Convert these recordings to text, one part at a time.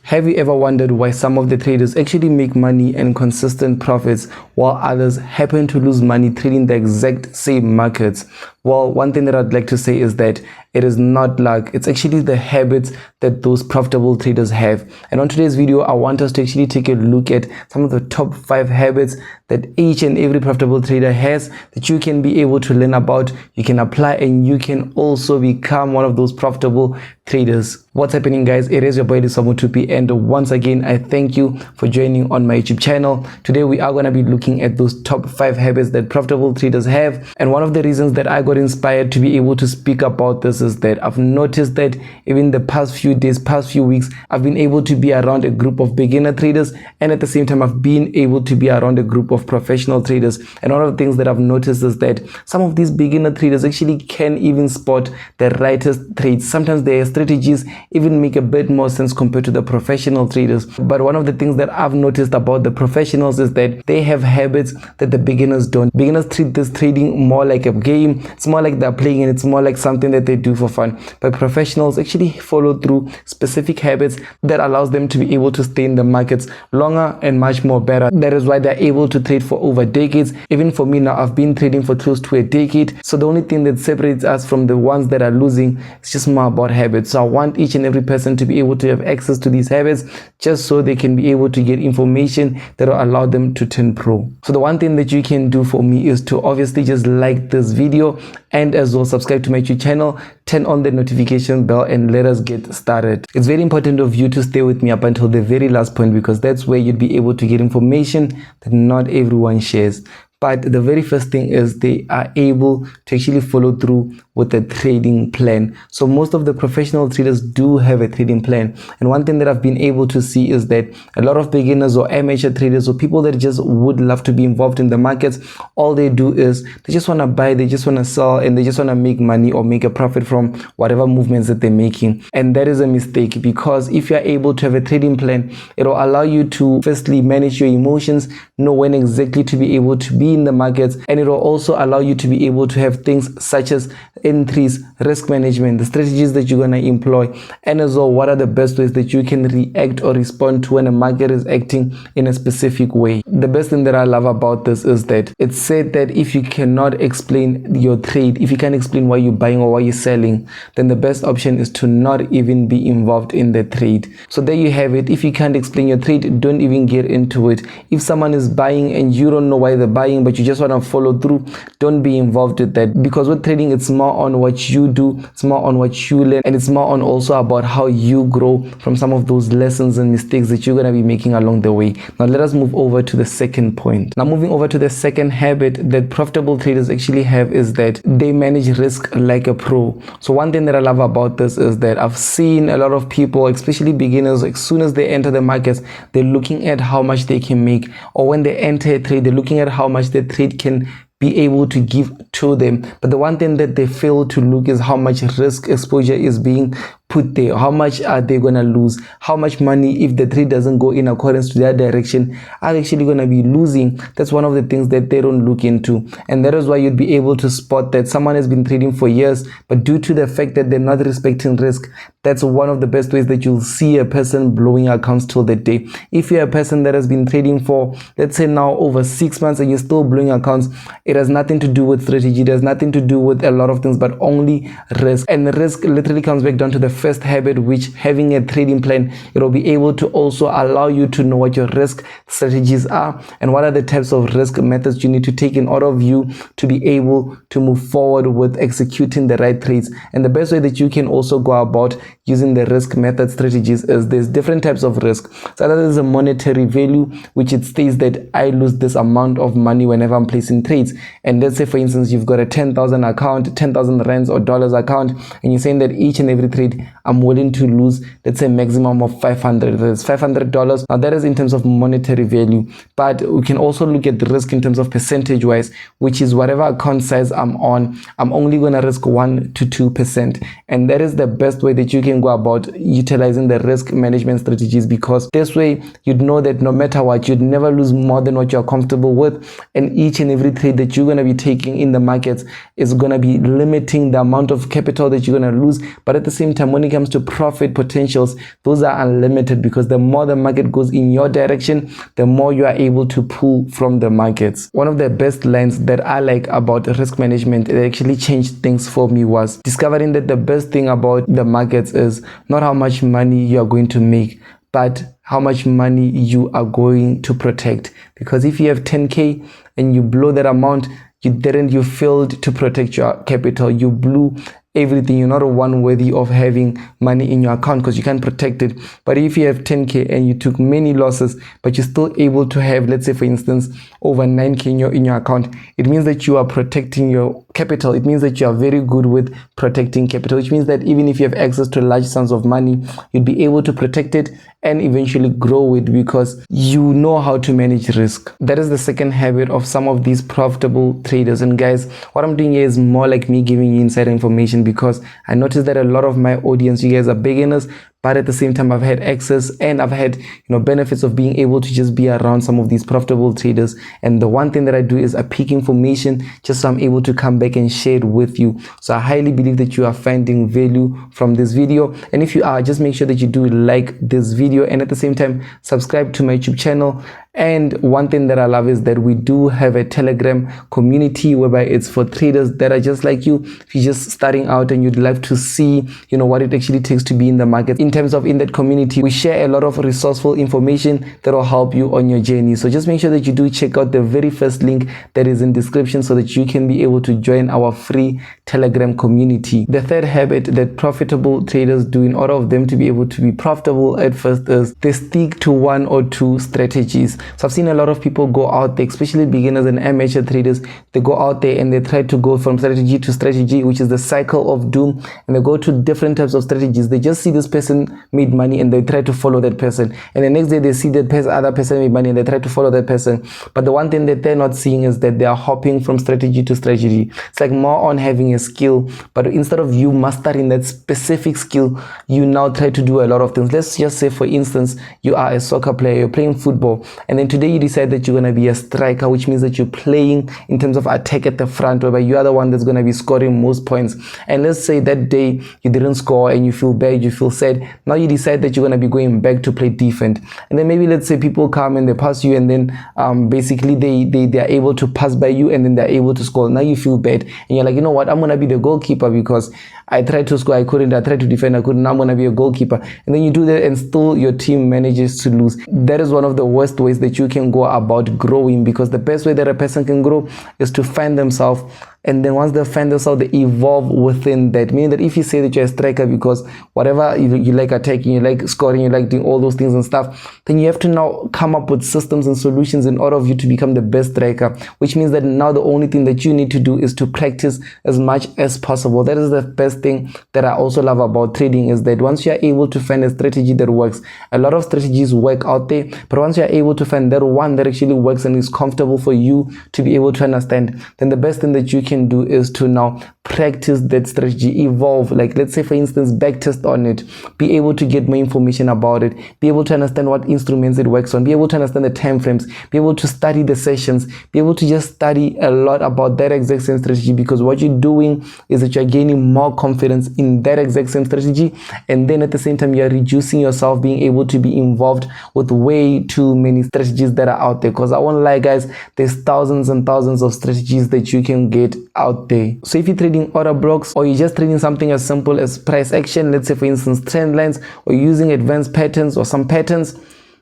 Have you ever wondered why some of the traders actually make money and consistent profits while others happen to lose money trading the exact same markets? Well, one thing that I'd like to say is that it is not luck. It's actually the habits that those profitable traders have. And on today's video, I want us to actually take a look at some of the top 5 habits that each and every profitable trader has that you can be able to learn about, you can apply, and you can also become one of those profitable traders. What's happening, guys? It is your boy Tupi, and once again I thank you for joining on my YouTube channel. Today we are going to be looking at those top 5 habits that profitable traders have, and one of the reasons that I got inspired to be able to speak about this is that I've noticed that even the past few days, past few weeks, I've been able to be around a group of beginner traders, and at the same time I've been able to be around a group of professional traders. And one of the things that I've noticed is that some of these beginner traders actually can even spot the rightest trades. Sometimes their strategies even make a bit more sense compared to the professional traders. But one of the things that I've noticed about the professionals is that they have habits that the beginners don't. Beginners treat this trading more like a game. It's more like they're playing, and it's more like something that they do for fun. But professionals actually follow through specific habits that allows them to be able to stay in the markets longer and much more better. That is why they're able to trade for over decades. Even for me now, I've been trading for close to a decade. So the only thing that separates us from the ones that are losing is just more about habits. So I want each and every person to be able to have access to these habits just so they can be able to get information that will allow them to turn pro. So the one thing that you can do for me is to obviously just like this video, and as well subscribe to my YouTube channel, turn on the notification bell, and let us get started. It's very important of you to stay with me up until the very last point, because that's where you'd be able to get information that not everyone shares. But the very first thing is they are able to actually follow through with a trading plan. So most of the professional traders do have a trading plan. And one thing that I've been able to see is that a lot of beginners or amateur traders or people that just would love to be involved in the markets, all they do is they just want to buy, they just want to sell, and they just want to make money or make a profit from whatever movements that they're making. And that is a mistake, because if you're able to have a trading plan, it will allow you to firstly manage your emotions, know when exactly to be able to be in the markets, and it will also allow you to be able to have things such as entries, risk management, the strategies that you're going to employ, and as well what are the best ways that you can react or respond to when a market is acting in a specific way. The best thing that I love about this is that it's said that if you cannot explain your trade, if you can't explain why you're buying or why you're selling, then the best option is to not even be involved in the trade. So there you have it. If you can't explain your trade, don't even get into it. If someone is buying and you don't know why they're buying, but you just want to follow through, don't be involved with that, because with trading it's more on what you do, it's more on what you learn, and it's more on also about how you grow from some of those lessons and mistakes that you're going to be making along the way. Now let us move over to the second point. Now moving over to the second habit that profitable traders actually have is that they manage risk like a pro. So one thing that I love about this is that I've seen a lot of people, especially beginners, as soon as they enter the markets, they're looking at how much they can make, or when they enter a trade, they're looking at how much the trade can be able to give to them. But the one thing that they fail to look is how much risk exposure is being put there. How much are they going to lose? How much money, if the trade doesn't go in accordance to their direction, are actually going to be losing? That's one of the things that they don't look into. And that is why you'd be able to spot that someone has been trading for years, but due to the fact that they're not respecting risk, that's one of the best ways that you'll see a person blowing accounts till the day. If you're a person that has been trading for, let's say now over 6 months, and you're still blowing accounts, it has nothing to do with strategy, it has nothing to do with a lot of things, but only risk. And the risk literally comes back down to the first habit, which having a trading plan, it will be able to also allow you to know what your risk strategies are and what are the types of risk methods you need to take in order of you to be able to move forward with executing the right trades. And the best way that you can also go about using the risk method strategies is there's different types of risk. So that is a monetary value, which it states that I lose this amount of money whenever I'm placing trades. And let's say for instance you've got a 10,000 account, 10,000 rands or dollars account, and you're saying that each and every trade I'm willing to lose, let's say maximum of 500. That's $500. Now that is in terms of monetary value, but we can also look at the risk in terms of percentage wise, which is whatever account size I'm on, I'm only going to risk 1 to 2%. And that is the best way that you can go about utilizing the risk management strategies, because this way you'd know that no matter what, you'd never lose more than what you're comfortable with, and each and every trade that you're going to be taking in the markets is going to be limiting the amount of capital that you're going to lose. But at the same time, when it comes to profit potentials, those are unlimited, because the more the market goes in your direction, the more you are able to pull from the markets. One of the best lines that I like about risk management, it actually changed things for me, was discovering that the best thing about the markets is not how much money you are going to make, but how much money you are going to protect. Because if you have 10k and you blow that amount, you failed to protect your capital, you blew everything. You're not one worthy of having money in your account because you can't protect it. But if you have 10k and you took many losses, but you're still able to have, let's say for instance, over 9k in your account, it means that you are protecting your capital. It means that you are very good with protecting capital, which means that even if you have access to large sums of money, you'd be able to protect it and eventually grow it, because you know how to manage risk. That is the second habit of some of these profitable traders. And guys, what I'm doing here is more like me giving you insider information, because I noticed that a lot of my audience, you guys are beginners, but at the same time I've had access and I've had benefits of being able to just be around some of these profitable traders. And the one thing that I do is I pick information just so I'm able to come back and share it with you. So I highly believe that you are finding value from this video, and if you are, just make sure that you do like this video and at the same time subscribe to my YouTube channel. And one thing that I love is that we do have a Telegram community whereby it's for traders that are just like you. If you're just starting out and you'd like to see what it actually takes to be in the market, in terms of in that community, we share a lot of resourceful information that will help you on your journey. So just make sure that you do check out the very first link that is in description so that you can be able to join our free Telegram community. The third habit that profitable traders do in order of them to be able to be profitable at first is they stick to one or two strategies. So I've seen a lot of people go out there, especially beginners and amateur traders. They go out there and they try to go from strategy to strategy, which is the cycle of doom, and they go to different types of strategies. They just see this person made money and they try to follow that person, and the next day they see that other person made money and they try to follow that person. But the one thing that they're not seeing is that they are hopping from strategy to strategy. It's like more on having a skill, but instead of you mastering that specific skill, you now try to do a lot of things. Let's just say for instance, you are a soccer player, you're playing football, and then today you decide that you're going to be a striker, which means that you're playing in terms of attack at the front, whereby you are the one that's going to be scoring most points. And let's say that day you didn't score and you feel bad, you feel sad. Now you decide that you're going to be going back to play defense, and then maybe let's say people come and they pass you, and then basically they are able to pass by you and then they're able to score. Now you feel bad and you're like, you know what, I'm going to be the goalkeeper because I tried to score, I couldn't, I tried to defend, I couldn't, now I'm going to be a goalkeeper. And then you do that and still your team manages to lose. That is one of the worst ways that you can go about growing, because the best way that a person can grow is to find themselves, and then once they find themselves, they evolve within that. Meaning that if you say that you're a striker because whatever you like attacking, you like scoring, you like doing all those things and stuff, then you have to now come up with systems and solutions in order for you to become the best striker, which means that now the only thing that you need to do is to practice as much as possible. That is the best thing that I also love about trading, is that once you are able to find a strategy that works, a lot of strategies work out there, but once you are able to find that one that actually works and is comfortable for you to be able to understand, then the best thing that you can do is to now practice that strategy, evolve. Like let's say for instance, backtest on it, be able to get more information about it, be able to understand what instruments it works on, be able to understand the time frames, be able to study the sessions, be able to just study a lot about that exact same strategy, because what you're doing is that you're gaining more confidence in that exact same strategy, and then at the same time you're reducing yourself being able to be involved with way too many strategies that are out there. Because I won't lie guys, there's thousands and thousands of strategies that you can get out there. So if you're trading order blocks, or you're just trading something as simple as price action, let's say for instance trend lines, or using advanced patterns or some patterns,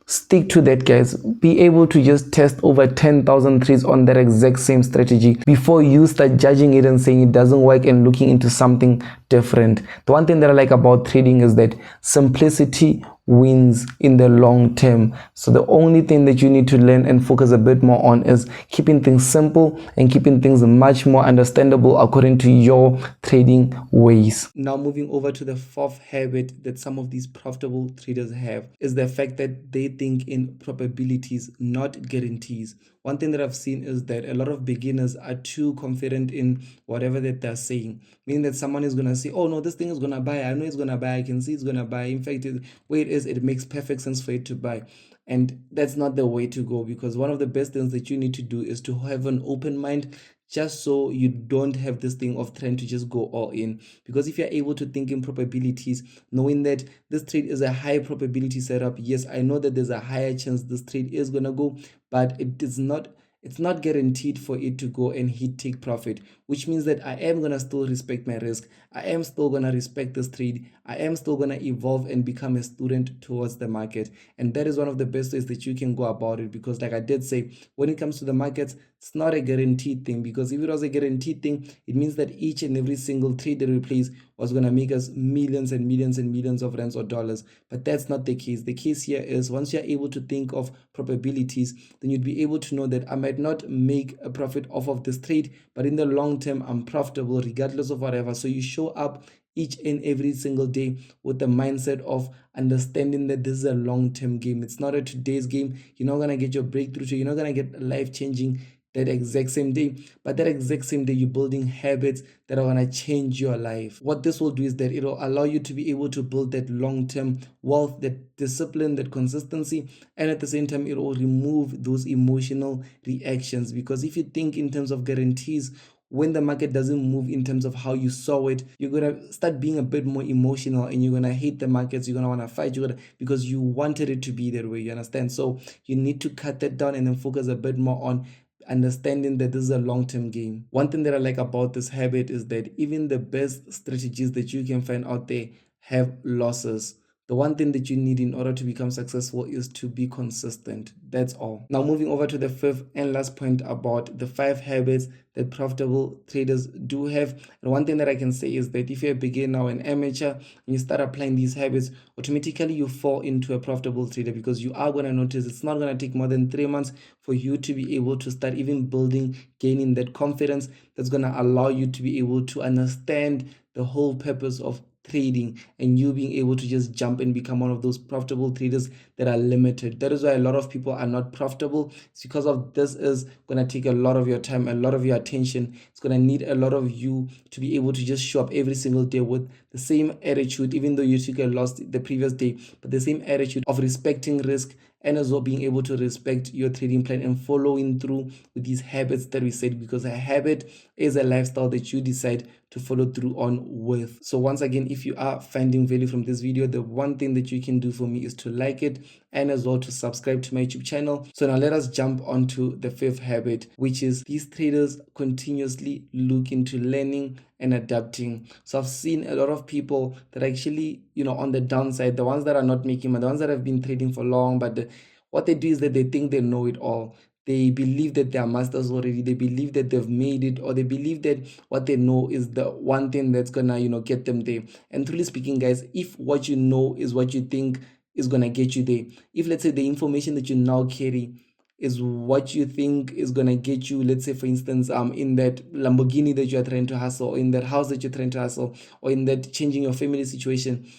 stick to that guys. Be able to just test over 10,000 trades on that exact same strategy before you start judging it and saying it doesn't work and looking into something different. The one thing that I like about trading is that simplicity wins in the long term. So the only thing that you need to learn and focus a bit more on is keeping things simple and keeping things much more understandable according to your trading ways. Now moving over to the fourth habit that some of these profitable traders have is the fact that they think in probabilities, not guarantees. One thing that I've seen is that a lot of beginners are too confident in whatever that they're saying, meaning that someone is going to say, oh no, this thing is going to buy, I know it's going to buy, I can see it's going to buy, in fact where it is, it makes perfect sense for it to buy. And that's not the way to go, because one of the best things that you need to do is to have an open mind, just so you don't have this thing of trying to just go all in. Because if you're able to think in probabilities, knowing that this trade is a high probability setup, yes, I know that there's a higher chance this trade is gonna go, but it's not guaranteed for it to go and hit take profit, which means that I am gonna still respect my risk. I am still gonna respect this trade. I am still gonna evolve and become a student towards the market. And that is one of the best ways that you can go about it, because like I did say, when it comes to the markets, it's not a guaranteed thing, because if it was a guaranteed thing, it means that each and every single trade that we place was going to make us millions and millions and millions of rands or dollars. But that's not the case. The case here is, once you're able to think of probabilities, then you'd be able to know that I might not make a profit off of this trade, but in the long term, I'm profitable regardless of whatever. So you show up each and every single day with the mindset of understanding that this is a long-term game. It's not a today's game. You're not gonna get your breakthrough. You're not gonna get life-changing that exact same day, but that exact same day you're building habits that are going to change your life. What this will do is that it will allow you to be able to build that long-term wealth, that discipline, that consistency, and at the same time it will remove those emotional reactions. Because if you think in terms of guarantees, when the market doesn't move in terms of how you saw it, you're gonna start being a bit more emotional, and you're gonna hate the markets. You're gonna want to fight. Because you wanted it to be that way. You understand? So you need to cut that down and then focus a bit more on understanding that this is a long-term game. One thing that I like about this habit is that even the best strategies that you can find out there have losses. The one thing that you need in order to become successful is to be consistent. That's all. Now, moving over to the fifth and last point about the 5 habits that profitable traders do have. And one thing that I can say is that if you're a beginner or an amateur and you start applying these habits, automatically you fall into a profitable trader, because you are going to notice it's not going to take more than 3 months for you to be able to start even building, gaining that confidence that's going to allow you to be able to understand the whole purpose of trading, and you being able to just jump and become one of those profitable traders that are limited. That is why a lot of people are not profitable. It's because of this is going to take a lot of your time, a lot of your attention. It's going to need a lot of you to be able to just show up every single day with the same attitude, even though you took a loss the previous day, but the same attitude of respecting risk, and as well being able to respect your trading plan and following through with these habits that we said, because a habit is a lifestyle that you decide to follow through on with. So once again, if you are finding value from this video, the one thing that you can do for me is to like it, and as well to subscribe to my YouTube channel. So now let us jump onto the 5th habit, which is these traders continuously look into learning and adapting. So I've seen a lot of people that actually, on the downside, the ones that are not making money, the ones that have been trading for long, but what they do is that they think they know it all. They believe that they are masters already. They believe that they've made it, or they believe that what they know is the one thing that's gonna, get them there. And truly speaking, guys, if what you know is what you think is gonna get you there, if let's say the information that you now carry is what you think is gonna get you, let's say for instance, in that Lamborghini that you are trying to hustle, or in that house that you're trying to hustle, or in that changing your family situation,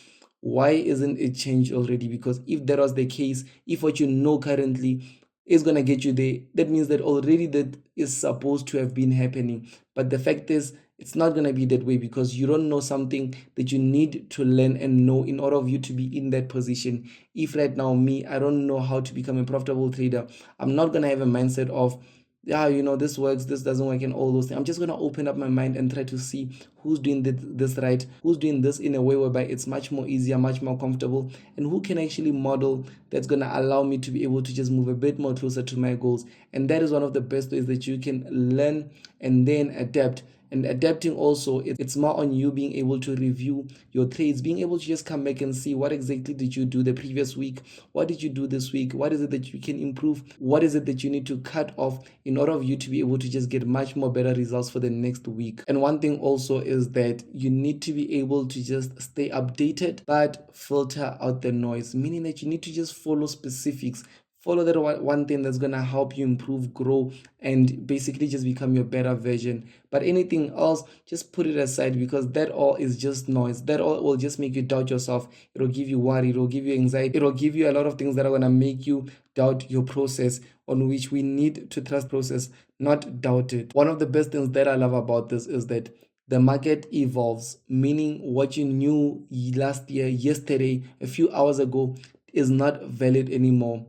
why isn't it changed already? Because if that was the case, if what you know currently is going to get you there, that means that already that is supposed to have been happening. But the fact is, it's not going to be that way, because you don't know something that you need to learn and know in order of you to be in that position. If right now me, I don't know how to become a profitable trader, I'm not going to have a mindset of, yeah, this works, this doesn't work, and all those things. I'm just going to open up my mind and try to see who's doing this right, who's doing this in a way whereby it's much more easier, much more comfortable, and who can actually model that's going to allow me to be able to just move a bit more closer to my goals. And that is one of the best ways that you can learn and then adapt. And adapting also, it's more on you being able to review your trades, being able to just come back and see what exactly did you do the previous week, what did you do this week, what is it that you can improve, what is it that you need to cut off in order for you to be able to just get much more better results for the next week. And one thing also is that you need to be able to just stay updated but filter out the noise, meaning that you need to just follow specifics. Follow that one thing that's going to help you improve, grow, and basically just become your better version. But anything else, just put it aside, because that all is just noise. That all will just make you doubt yourself. It'll give you worry. It'll give you anxiety. It'll give you a lot of things that are going to make you doubt your process, on which we need to trust process, not doubt it. One of the best things that I love about this is that the market evolves, meaning what you knew last year, yesterday, a few hours ago is not valid anymore.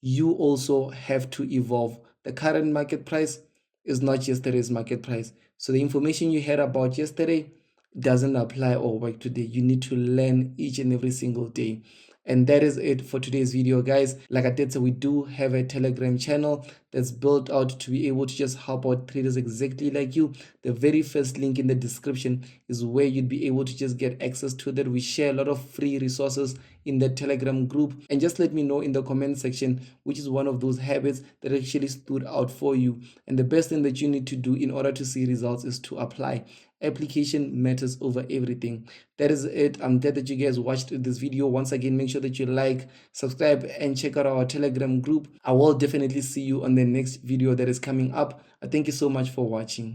You also have to evolve. The current market price, is not yesterday's market price. So the information you heard about yesterday doesn't apply or work today. You need to learn each and every single day. And that is it for today's video, guys. Like I did say, we do have a Telegram channel that's built out to be able to just help out traders exactly like you. The very first link in the description is where you'd be able to just get access to that. We share a lot of free resources in the Telegram group. And just let me know in the comment section which is one of those habits that actually stood out for you. And the best thing that you need to do in order to see results is to apply. Application matters over everything. That is it. I'm glad that you guys watched this video. Once again, make sure that you like, subscribe, and check out our Telegram group. I will definitely see you on the next video that is coming up. Thank you so much for watching.